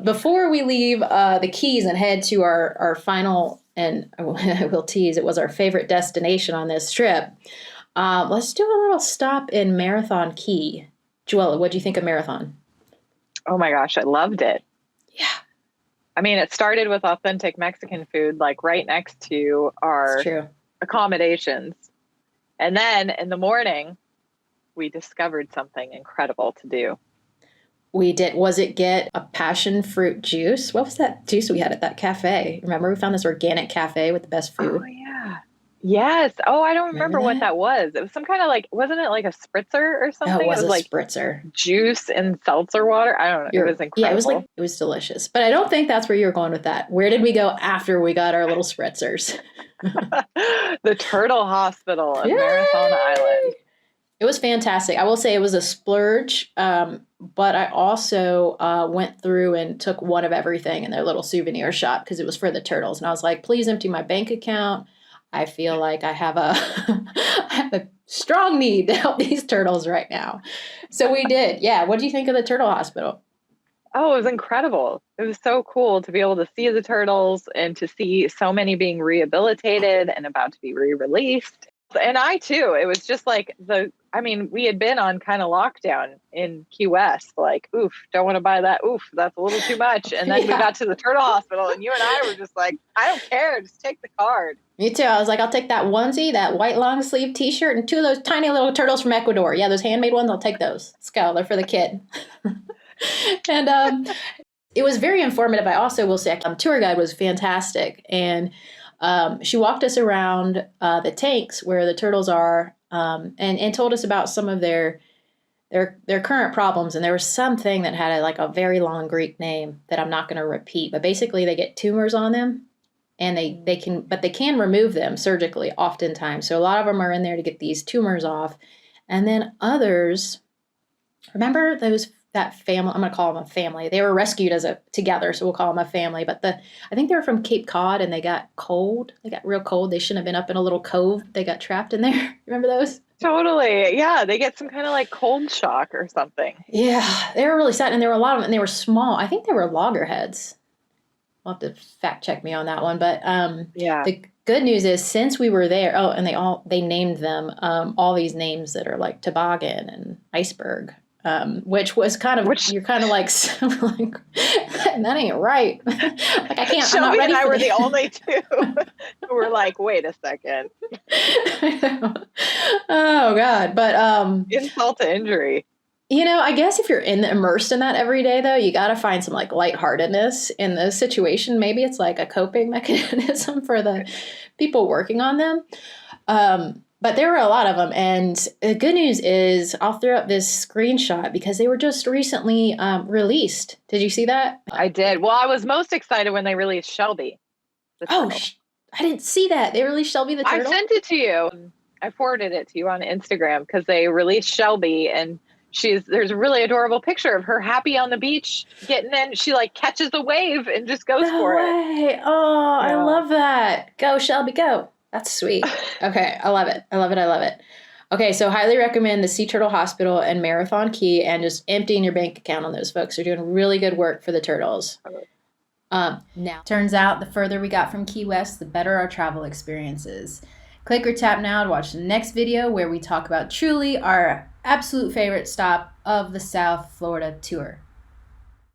before we leave the Keys and head to our final, and I will tease, it was our favorite destination on this trip, let's do a little stop in Marathon Key. Joella, what do you think of Marathon? Oh my gosh, I loved it. Yeah. I mean, it started with authentic Mexican food, like right next to It's our true. accommodations. And then in the morning, we discovered something incredible to do. We did. Was it get a passion fruit juice? What was that juice we had at that cafe? Remember, we found this organic cafe with the best Oh, food. yeah. Yes. Oh, I don't Remember remember what that? that was. It was some kind of like, wasn't it like a spritzer or Oh, it something? It was was a like spritzer. juice and seltzer water. I don't know. It was Yeah, it was like incredible. it was delicious. But I don't think that's where you were going with that. Where did we go after we got our little spritzers? The Turtle Hospital of Marathon Yay! Island. It was fantastic. I will say it was a splurge, but I also went through and took one of everything in their little souvenir shop because it was for the turtles. And I was like, please empty my bank account. I feel like I have a I have a strong need to help these turtles right now. So we did. Yeah. What do you think of the turtle hospital? Oh, it was incredible. It was so cool to be able to see the turtles and to see so many being rehabilitated and about to be re-released. And I too, it was just like I mean, we had been on kind of lockdown in Key West, like, oof, don't want to buy that. Oof, that's a little too much. And then we Yeah. got to the turtle hospital and you and I were just like, I don't care, just take the card. Me too. I was like, I'll take that onesie, that white long sleeve t-shirt, and two of those tiny little turtles from Ecuador. Yeah, those handmade ones, I'll take those. Let's go. They're for the kid. And it was very informative. I also will say, tour guide was fantastic, and she walked us around the tanks where the turtles are, and told us about some of their current problems. And there was something that had like a very long Greek name that I'm not going to repeat, but basically they get tumors on them, and they can remove them surgically oftentimes. So a lot of them are in there to get these tumors off, and then others. Remember that family? I'm going to call them a family. They were rescued together, so we'll call them a family. But I think they were from Cape Cod, and they got cold. They got real cold. They shouldn't have been up in a little cove. They got trapped in there. Remember those? Totally. Yeah, they get some kind of like cold shock or something. Yeah, they were really sad, and there were a lot of them, and they were small. I think they were loggerheads. We'll have to fact check me on that one. But Yeah. the good news is, since we were there, and they named them all these names that are like toboggan and iceberg. Which was you're kind of like, like that ain't right. Like I can't. Shelby I'm not ready and I for were this. the only two who were like, wait a second. Oh God, but Insult to injury. I guess if you're immersed in that every day, though, you got to find some like lightheartedness in the situation. Maybe it's like a coping mechanism for the people working on them. But there were a lot of them. And the good news is, I'll throw up this screenshot because they were just recently released. Did you see that? I did. Well, I was most excited when they released Shelby. Oh, I didn't see that. They released Shelby the I turtle? sent it to you. I forwarded it to you on Instagram because they released Shelby, and there's a really adorable picture of her happy on the beach getting in. She like catches a wave and just goes No for it. way. Oh, I Yeah. love that. Go, Shelby, go. That's sweet. Okay, I love it. I love it. I love it. Okay, so highly recommend the Sea Turtle Hospital and Marathon Key, and just emptying your bank account on those folks. They're doing really good work for the turtles. Now, turns out the further we got from Key West, the better our travel experiences. Click or tap now to watch the next video where we talk about truly our absolute favorite stop of the South Florida tour.